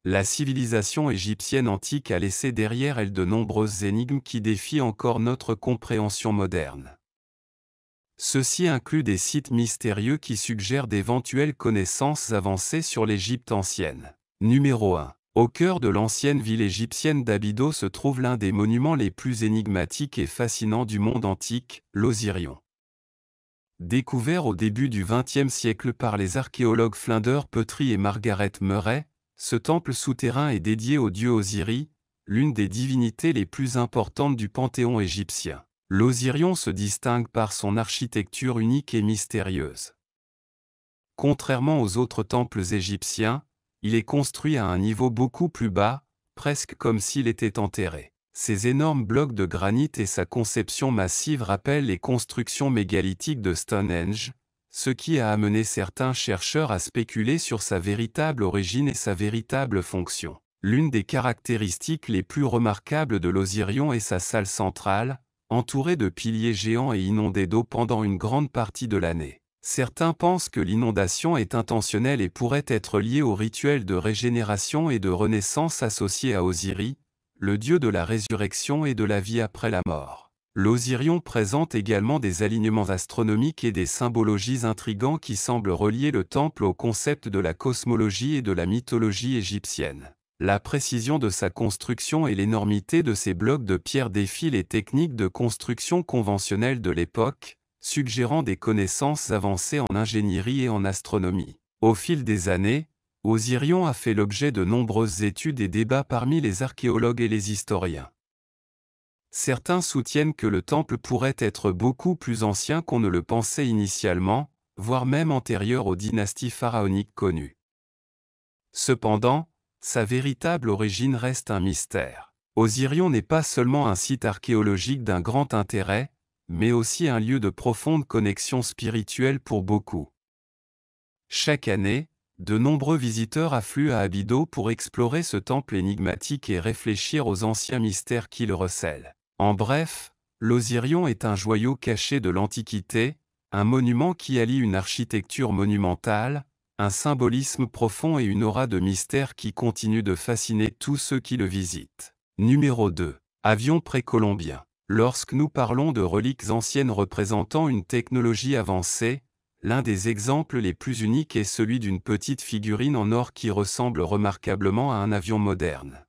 La civilisation égyptienne antique a laissé derrière elle de nombreuses énigmes qui défient encore notre compréhension moderne. Ceci inclut des sites mystérieux qui suggèrent d'éventuelles connaissances avancées sur l'Égypte ancienne. Numéro 1. Au cœur de l'ancienne ville égyptienne d'Abydos se trouve l'un des monuments les plus énigmatiques et fascinants du monde antique, l'Osirion. Découvert au début du XXe siècle par les archéologues Flinders Petrie et Margaret Murray, ce temple souterrain est dédié au dieu Osiris, l'une des divinités les plus importantes du panthéon égyptien. L'Osirion se distingue par son architecture unique et mystérieuse. Contrairement aux autres temples égyptiens, il est construit à un niveau beaucoup plus bas, presque comme s'il était enterré. Ses énormes blocs de granit et sa conception massive rappellent les constructions mégalithiques de Stonehenge, ce qui a amené certains chercheurs à spéculer sur sa véritable origine et sa véritable fonction. L'une des caractéristiques les plus remarquables de l'Osirion est sa salle centrale, entourée de piliers géants et inondée d'eau pendant une grande partie de l'année. Certains pensent que l'inondation est intentionnelle et pourrait être liée au rituel de régénération et de renaissance associé à Osiris, le dieu de la résurrection et de la vie après la mort. L'Osirion présente également des alignements astronomiques et des symbologies intrigants qui semblent relier le temple au concept de la cosmologie et de la mythologie égyptienne. La précision de sa construction et l'énormité de ses blocs de pierre défient les techniques de construction conventionnelles de l'époque, suggérant des connaissances avancées en ingénierie et en astronomie. Au fil des années, Osirion a fait l'objet de nombreuses études et débats parmi les archéologues et les historiens. Certains soutiennent que le temple pourrait être beaucoup plus ancien qu'on ne le pensait initialement, voire même antérieur aux dynasties pharaoniques connues. Cependant, sa véritable origine reste un mystère. Osirion n'est pas seulement un site archéologique d'un grand intérêt, mais aussi un lieu de profonde connexion spirituelle pour beaucoup. Chaque année, de nombreux visiteurs affluent à Abydos pour explorer ce temple énigmatique et réfléchir aux anciens mystères qui le recèlent. En bref, l'Osirion est un joyau caché de l'Antiquité, un monument qui allie une architecture monumentale, un symbolisme profond et une aura de mystère qui continue de fasciner tous ceux qui le visitent. Numéro 2. Avion précolombien. Lorsque nous parlons de reliques anciennes représentant une technologie avancée, l'un des exemples les plus uniques est celui d'une petite figurine en or qui ressemble remarquablement à un avion moderne.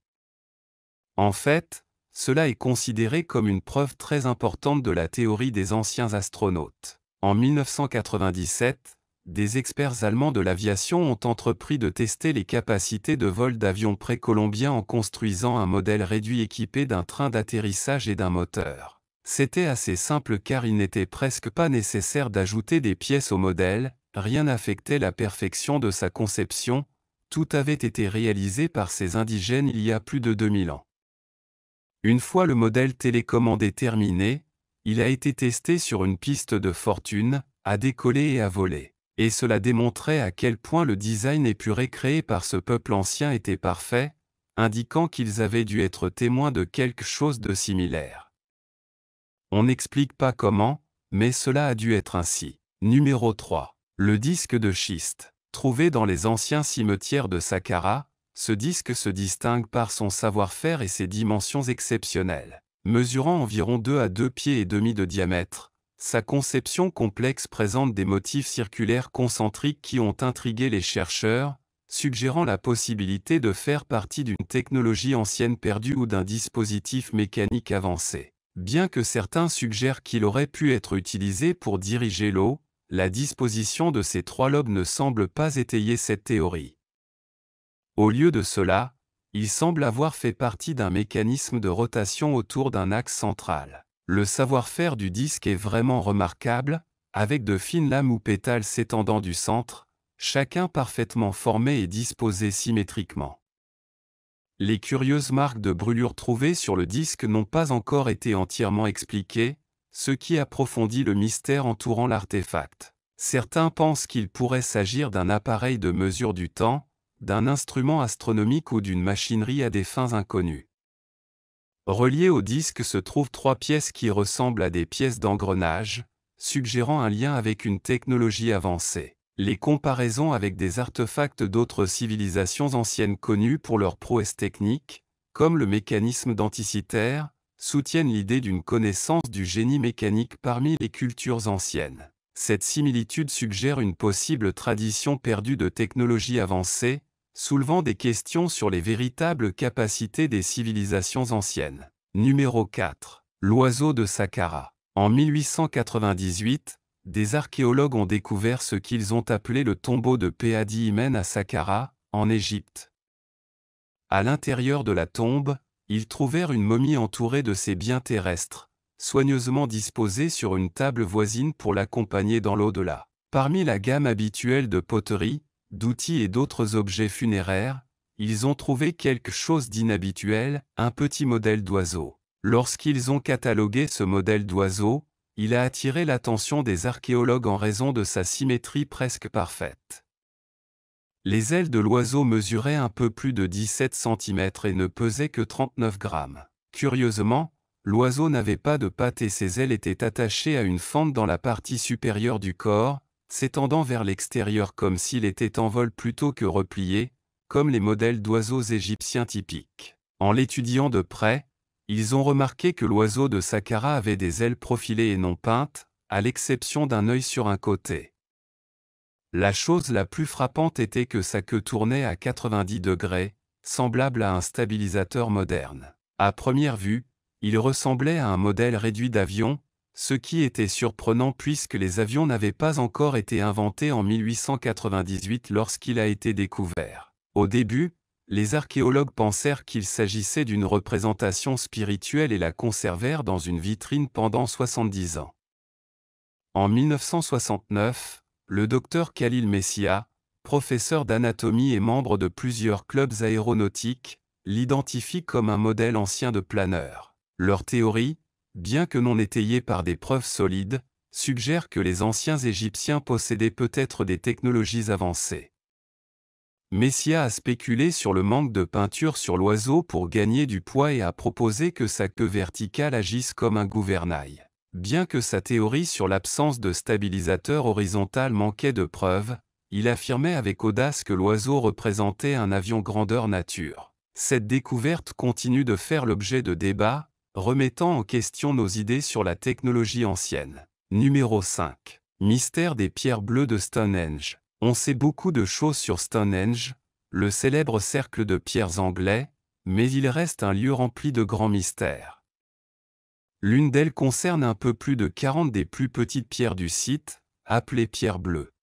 En fait, cela est considéré comme une preuve très importante de la théorie des anciens astronautes. En 1997, des experts allemands de l'aviation ont entrepris de tester les capacités de vol d'avions précolombiens en construisant un modèle réduit équipé d'un train d'atterrissage et d'un moteur. C'était assez simple car il n'était presque pas nécessaire d'ajouter des pièces au modèle, rien n'affectait la perfection de sa conception, tout avait été réalisé par ces indigènes il y a plus de 2000 ans. Une fois le modèle télécommandé terminé, il a été testé sur une piste de fortune, à décoller et à voler. Et cela démontrait à quel point le design épuré créé par ce peuple ancien était parfait, indiquant qu'ils avaient dû être témoins de quelque chose de similaire. On n'explique pas comment, mais cela a dû être ainsi. Numéro 3. Le disque de schiste. Trouvé dans les anciens cimetières de Saqqara, ce disque se distingue par son savoir-faire et ses dimensions exceptionnelles. Mesurant environ 2 à 2 pieds et demi de diamètre, sa conception complexe présente des motifs circulaires concentriques qui ont intrigué les chercheurs, suggérant la possibilité de faire partie d'une technologie ancienne perdue ou d'un dispositif mécanique avancé. Bien que certains suggèrent qu'il aurait pu être utilisé pour diriger l'eau, la disposition de ses 3 lobes ne semble pas étayer cette théorie. Au lieu de cela, il semble avoir fait partie d'un mécanisme de rotation autour d'un axe central. Le savoir-faire du disque est vraiment remarquable, avec de fines lames ou pétales s'étendant du centre, chacun parfaitement formé et disposé symétriquement. Les curieuses marques de brûlure trouvées sur le disque n'ont pas encore été entièrement expliquées, ce qui approfondit le mystère entourant l'artefact. Certains pensent qu'il pourrait s'agir d'un appareil de mesure du temps, d'un instrument astronomique ou d'une machinerie à des fins inconnues. Reliées au disque se trouvent 3 pièces qui ressemblent à des pièces d'engrenage, suggérant un lien avec une technologie avancée. Les comparaisons avec des artefacts d'autres civilisations anciennes connues pour leurs prouesses techniques, comme le mécanisme denticitaire, soutiennent l'idée d'une connaissance du génie mécanique parmi les cultures anciennes. Cette similitude suggère une possible tradition perdue de technologies avancées, soulevant des questions sur les véritables capacités des civilisations anciennes. Numéro 4. L'oiseau de Saqqara. En 1898, des archéologues ont découvert ce qu'ils ont appelé le tombeau de Pehadi Imen à Saqqara, en Égypte. À l'intérieur de la tombe, ils trouvèrent une momie entourée de ses biens terrestres, soigneusement disposée sur une table voisine pour l'accompagner dans l'au-delà. Parmi la gamme habituelle de poteries, d'outils et d'autres objets funéraires, ils ont trouvé quelque chose d'inhabituel, un petit modèle d'oiseau. Lorsqu'ils ont catalogué ce modèle d'oiseau, il a attiré l'attention des archéologues en raison de sa symétrie presque parfaite. Les ailes de l'oiseau mesuraient un peu plus de 17 cm et ne pesaient que 39 grammes. Curieusement, l'oiseau n'avait pas de pattes et ses ailes étaient attachées à une fente dans la partie supérieure du corps, s'étendant vers l'extérieur comme s'il était en vol plutôt que replié, comme les modèles d'oiseaux égyptiens typiques. En l'étudiant de près, ils ont remarqué que l'oiseau de Saqqara avait des ailes profilées et non peintes, à l'exception d'un œil sur un côté. La chose la plus frappante était que sa queue tournait à 90 degrés, semblable à un stabilisateur moderne. À première vue, il ressemblait à un modèle réduit d'avion, ce qui était surprenant puisque les avions n'avaient pas encore été inventés en 1898 lorsqu'il a été découvert. Au début, les archéologues pensèrent qu'il s'agissait d'une représentation spirituelle et la conservèrent dans une vitrine pendant 70 ans. En 1969, le docteur Khalil Messia, professeur d'anatomie et membre de plusieurs clubs aéronautiques, l'identifie comme un modèle ancien de planeur. Leur théorie, bien que non étayée par des preuves solides, suggère que les anciens Égyptiens possédaient peut-être des technologies avancées. Messia a spéculé sur le manque de peinture sur l'oiseau pour gagner du poids et a proposé que sa queue verticale agisse comme un gouvernail. Bien que sa théorie sur l'absence de stabilisateur horizontal manquait de preuves, il affirmait avec audace que l'oiseau représentait un avion grandeur nature. Cette découverte continue de faire l'objet de débats, remettant en question nos idées sur la technologie ancienne. Numéro 5. Mystère des pierres bleues de Stonehenge. On sait beaucoup de choses sur Stonehenge, le célèbre cercle de pierres anglais, mais il reste un lieu rempli de grands mystères. L'une d'elles concerne un peu plus de 40 des plus petites pierres du site, appelées pierres bleues.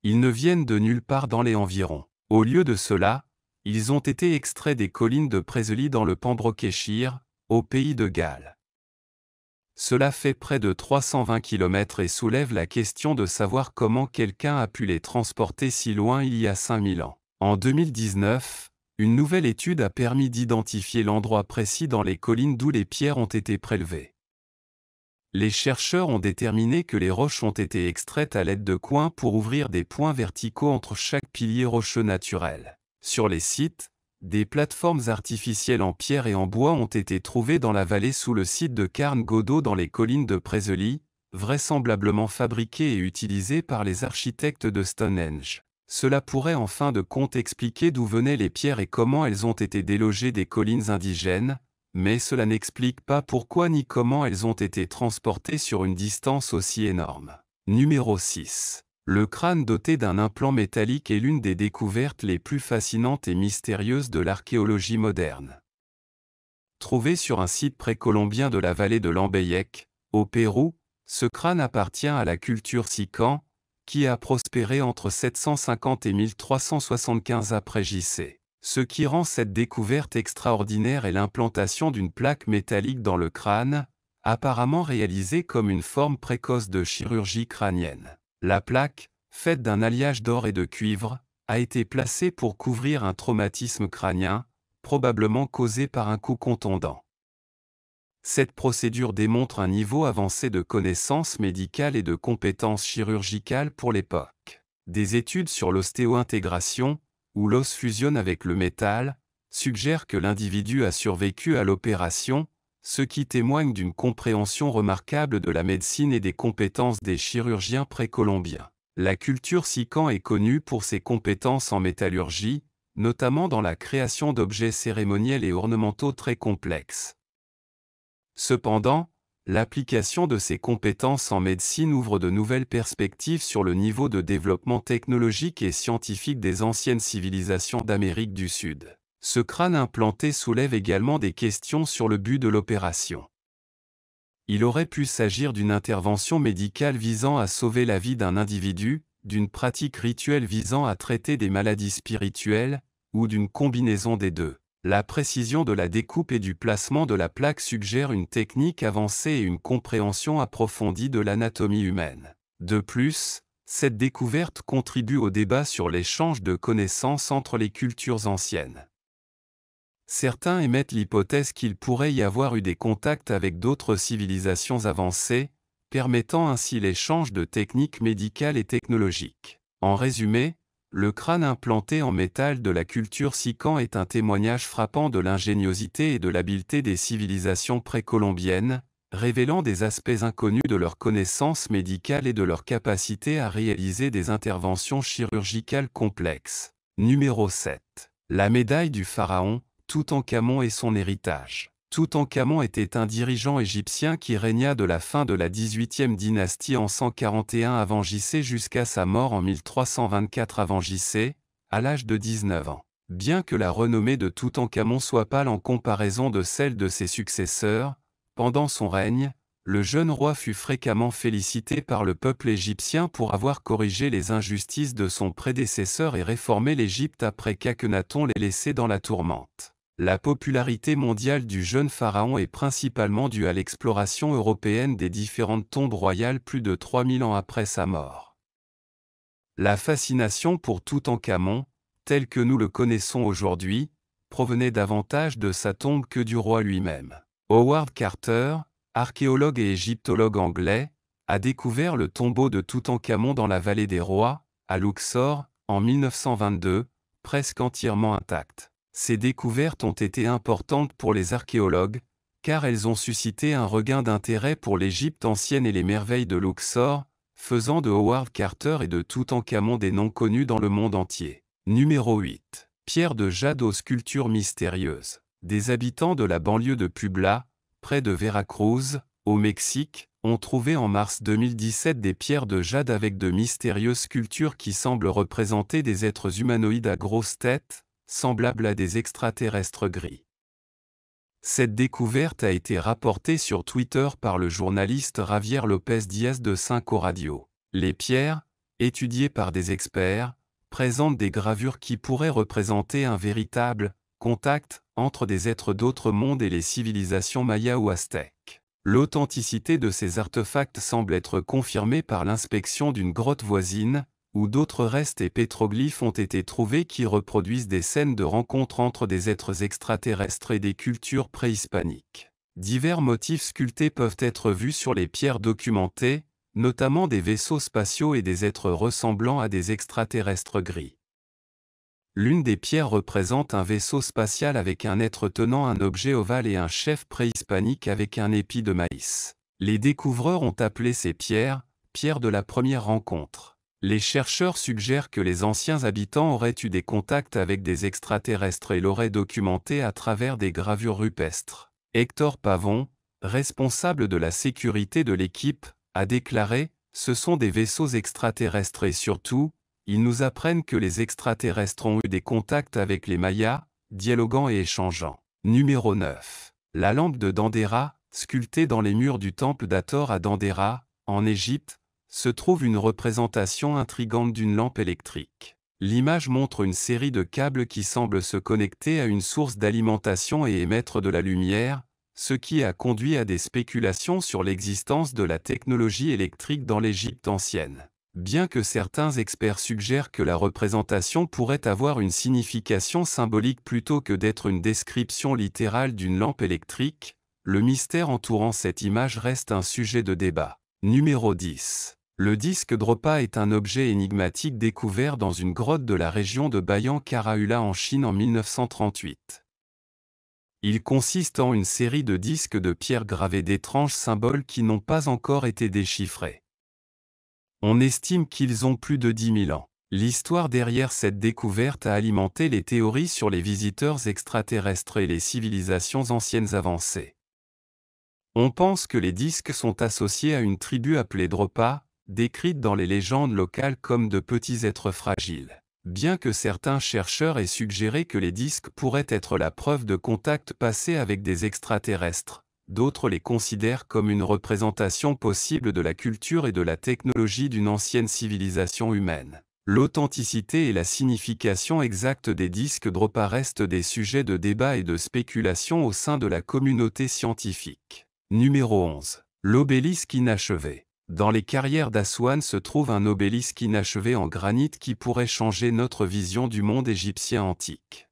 Ils ne viennent de nulle part dans les environs. Au lieu de cela, ils ont été extraits des collines de Presely dans le Pembrokeshire, au pays de Galles. Cela fait près de 320 km et soulève la question de savoir comment quelqu'un a pu les transporter si loin il y a 5000 ans. En 2019, une nouvelle étude a permis d'identifier l'endroit précis dans les collines d'où les pierres ont été prélevées. Les chercheurs ont déterminé que les roches ont été extraites à l'aide de coins pour ouvrir des points verticaux entre chaque pilier rocheux naturel. Sur les sites, des plateformes artificielles en pierre et en bois ont été trouvées dans la vallée sous le site de Carn Godo dans les collines de Presely, vraisemblablement fabriquées et utilisées par les architectes de Stonehenge. Cela pourrait en fin de compte expliquer d'où venaient les pierres et comment elles ont été délogées des collines indigènes, mais cela n'explique pas pourquoi ni comment elles ont été transportées sur une distance aussi énorme. Numéro 6. Le crâne doté d'un implant métallique est l'une des découvertes les plus fascinantes et mystérieuses de l'archéologie moderne. Trouvé sur un site précolombien de la vallée de l'Ambeyek, au Pérou, ce crâne appartient à la culture Sican, qui a prospéré entre 750 et 1375 après JC. Ce qui rend cette découverte extraordinaire est l'implantation d'une plaque métallique dans le crâne, apparemment réalisée comme une forme précoce de chirurgie crânienne. La plaque, faite d'un alliage d'or et de cuivre, a été placée pour couvrir un traumatisme crânien, probablement causé par un coup contondant. Cette procédure démontre un niveau avancé de connaissances médicales et de compétences chirurgicales pour l'époque. Des études sur l'ostéo-intégration, où l'os fusionne avec le métal, suggèrent que l'individu a survécu à l'opération, ce qui témoigne d'une compréhension remarquable de la médecine et des compétences des chirurgiens précolombiens. La culture Sican est connue pour ses compétences en métallurgie, notamment dans la création d'objets cérémoniels et ornementaux très complexes. Cependant, l'application de ces compétences en médecine ouvre de nouvelles perspectives sur le niveau de développement technologique et scientifique des anciennes civilisations d'Amérique du Sud. Ce crâne implanté soulève également des questions sur le but de l'opération. Il aurait pu s'agir d'une intervention médicale visant à sauver la vie d'un individu, d'une pratique rituelle visant à traiter des maladies spirituelles, ou d'une combinaison des deux. La précision de la découpe et du placement de la plaque suggère une technique avancée et une compréhension approfondie de l'anatomie humaine. De plus, cette découverte contribue au débat sur l'échange de connaissances entre les cultures anciennes. Certains émettent l'hypothèse qu'il pourrait y avoir eu des contacts avec d'autres civilisations avancées, permettant ainsi l'échange de techniques médicales et technologiques. En résumé, le crâne implanté en métal de la culture Sican est un témoignage frappant de l'ingéniosité et de l'habileté des civilisations précolombiennes, révélant des aspects inconnus de leurs connaissances médicales et de leur capacité à réaliser des interventions chirurgicales complexes. Numéro 7. La médaille du pharaon, Toutankhamon et son héritage. Toutankhamon était un dirigeant égyptien qui régna de la fin de la XVIIIe dynastie en 141 avant JC jusqu'à sa mort en 1324 avant JC, à l'âge de 19 ans. Bien que la renommée de Toutankhamon soit pâle en comparaison de celle de ses successeurs, pendant son règne, le jeune roi fut fréquemment félicité par le peuple égyptien pour avoir corrigé les injustices de son prédécesseur et réformé l'Égypte après qu'Akhenaton l'ait laissé dans la tourmente. La popularité mondiale du jeune pharaon est principalement due à l'exploration européenne des différentes tombes royales plus de 3000 ans après sa mort. La fascination pour Toutankhamon, tel que nous le connaissons aujourd'hui, provenait davantage de sa tombe que du roi lui-même. Howard Carter, archéologue et égyptologue anglais, a découvert le tombeau de Toutankhamon dans la vallée des rois, à Luxor, en 1922, presque entièrement intact. Ces découvertes ont été importantes pour les archéologues, car elles ont suscité un regain d'intérêt pour l'Égypte ancienne et les merveilles de Luxor, faisant de Howard Carter et de Toutankhamon des noms connus dans le monde entier. Numéro 8. Pierre de jade aux sculptures mystérieuses. Des habitants de la banlieue de Puebla, près de Veracruz, au Mexique, ont trouvé en mars 2017 des pierres de jade avec de mystérieuses sculptures qui semblent représenter des êtres humanoïdes à grosse tête, semblables à des extraterrestres gris. Cette découverte a été rapportée sur Twitter par le journaliste Javier López Díaz de Cinco Radio. Les pierres, étudiées par des experts, présentent des gravures qui pourraient représenter un véritable contact entre des êtres d'autres mondes et les civilisations mayas ou aztèques. L'authenticité de ces artefacts semble être confirmée par l'inspection d'une grotte voisine, où d'autres restes et pétroglyphes ont été trouvés qui reproduisent des scènes de rencontres entre des êtres extraterrestres et des cultures préhispaniques. Divers motifs sculptés peuvent être vus sur les pierres documentées, notamment des vaisseaux spatiaux et des êtres ressemblant à des extraterrestres gris. L'une des pierres représente un vaisseau spatial avec un être tenant un objet ovale et un chef préhispanique avec un épi de maïs. Les découvreurs ont appelé ces pierres « pierres de la première rencontre ». Les chercheurs suggèrent que les anciens habitants auraient eu des contacts avec des extraterrestres et l'auraient documenté à travers des gravures rupestres. Hector Pavon, responsable de la sécurité de l'équipe, a déclaré « Ce sont des vaisseaux extraterrestres et surtout, ils nous apprennent que les extraterrestres ont eu des contacts avec les Mayas, dialoguant et échangeant. » Numéro 9. La lampe de Dendera, sculptée dans les murs du temple d'Hathor à Dendera, en Égypte, se trouve une représentation intrigante d'une lampe électrique. L'image montre une série de câbles qui semblent se connecter à une source d'alimentation et émettre de la lumière, ce qui a conduit à des spéculations sur l'existence de la technologie électrique dans l'Égypte ancienne. Bien que certains experts suggèrent que la représentation pourrait avoir une signification symbolique plutôt que d'être une description littérale d'une lampe électrique, le mystère entourant cette image reste un sujet de débat. Numéro 10. Le disque Dropa est un objet énigmatique découvert dans une grotte de la région de Bayan Karaula en Chine en 1938. Il consiste en une série de disques de pierre gravés d'étranges symboles qui n'ont pas encore été déchiffrés. On estime qu'ils ont plus de 10 000 ans. L'histoire derrière cette découverte a alimenté les théories sur les visiteurs extraterrestres et les civilisations anciennes avancées. On pense que les disques sont associés à une tribu appelée Dropa, décrite dans les légendes locales comme de petits êtres fragiles. Bien que certains chercheurs aient suggéré que les disques pourraient être la preuve de contact passé avec des extraterrestres, d'autres les considèrent comme une représentation possible de la culture et de la technologie d'une ancienne civilisation humaine. L'authenticité et la signification exacte des disques Dropa restent des sujets de débat et de spéculation au sein de la communauté scientifique. Numéro 11. L'obélisque inachevé. Dans les carrières d'Aswan se trouve un obélisque inachevé en granit qui pourrait changer notre vision du monde égyptien antique.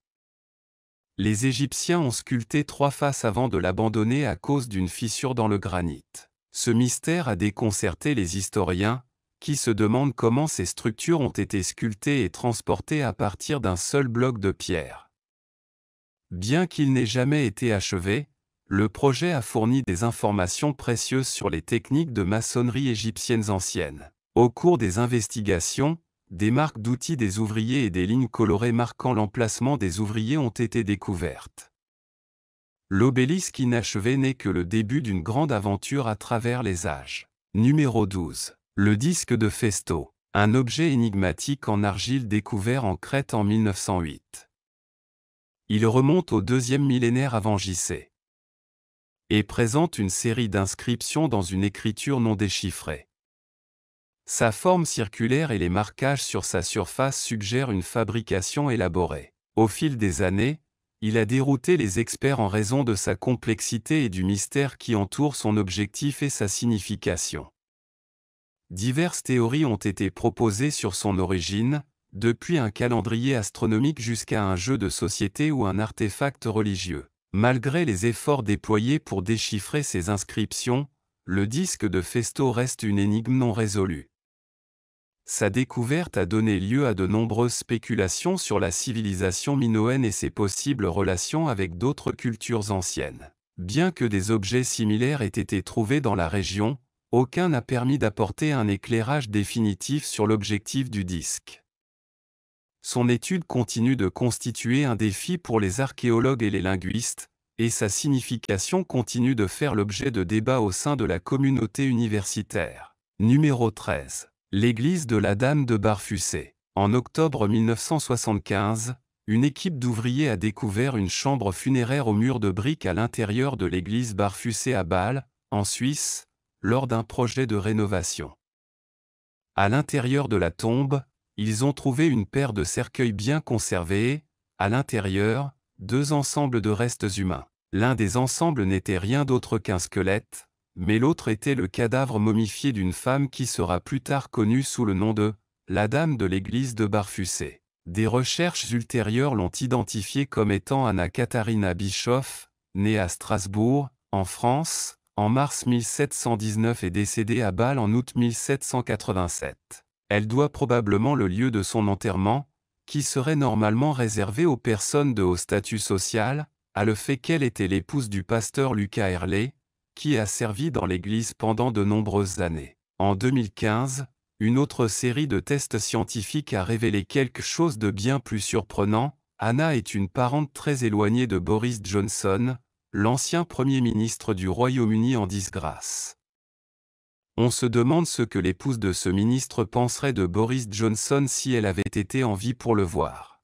Les Égyptiens ont sculpté 3 faces avant de l'abandonner à cause d'une fissure dans le granit. Ce mystère a déconcerté les historiens, qui se demandent comment ces structures ont été sculptées et transportées à partir d'un seul bloc de pierre. Bien qu'il n'ait jamais été achevé, le projet a fourni des informations précieuses sur les techniques de maçonnerie égyptiennes anciennes. Au cours des investigations, des marques d'outils des ouvriers et des lignes colorées marquant l'emplacement des ouvriers ont été découvertes. L'obélisque inachevé n'est que le début d'une grande aventure à travers les âges. Numéro 12. Le disque de Phésto, un objet énigmatique en argile découvert en Crète en 1908. Il remonte au 2e millénaire avant J.C. et présente une série d'inscriptions dans une écriture non déchiffrée. Sa forme circulaire et les marquages sur sa surface suggèrent une fabrication élaborée. Au fil des années, il a dérouté les experts en raison de sa complexité et du mystère qui entoure son objectif et sa signification. Diverses théories ont été proposées sur son origine, depuis un calendrier astronomique jusqu'à un jeu de société ou un artefact religieux. Malgré les efforts déployés pour déchiffrer ces inscriptions, le disque de Phésto reste une énigme non résolue. Sa découverte a donné lieu à de nombreuses spéculations sur la civilisation minoenne et ses possibles relations avec d'autres cultures anciennes. Bien que des objets similaires aient été trouvés dans la région, aucun n'a permis d'apporter un éclairage définitif sur l'objectif du disque. Son étude continue de constituer un défi pour les archéologues et les linguistes, et sa signification continue de faire l'objet de débats au sein de la communauté universitaire. Numéro 13. L'église de la Dame de Barfussé. En octobre 1975, une équipe d'ouvriers a découvert une chambre funéraire au mur de briques à l'intérieur de l'église Barfussé à Bâle, en Suisse, lors d'un projet de rénovation. À l'intérieur de la tombe, ils ont trouvé une paire de cercueils bien conservés et, à l'intérieur, 2 ensembles de restes humains. L'un des ensembles n'était rien d'autre qu'un squelette, mais l'autre était le cadavre momifié d'une femme qui sera plus tard connue sous le nom de la Dame de l'église de Barfussé. Des recherches ultérieures l'ont identifiée comme étant Anna Katharina Bischoff, née à Strasbourg, en France, en mars 1719 et décédée à Bâle en août 1787. Elle doit probablement le lieu de son enterrement, qui serait normalement réservé aux personnes de haut statut social, à le fait qu'elle était l'épouse du pasteur Lucas Herlé, qui a servi dans l'Église pendant de nombreuses années. En 2015, une autre série de tests scientifiques a révélé quelque chose de bien plus surprenant. Anna est une parente très éloignée de Boris Johnson, l'ancien Premier ministre du Royaume-Uni en disgrâce. On se demande ce que l'épouse de ce ministre penserait de Boris Johnson si elle avait été en vie pour le voir.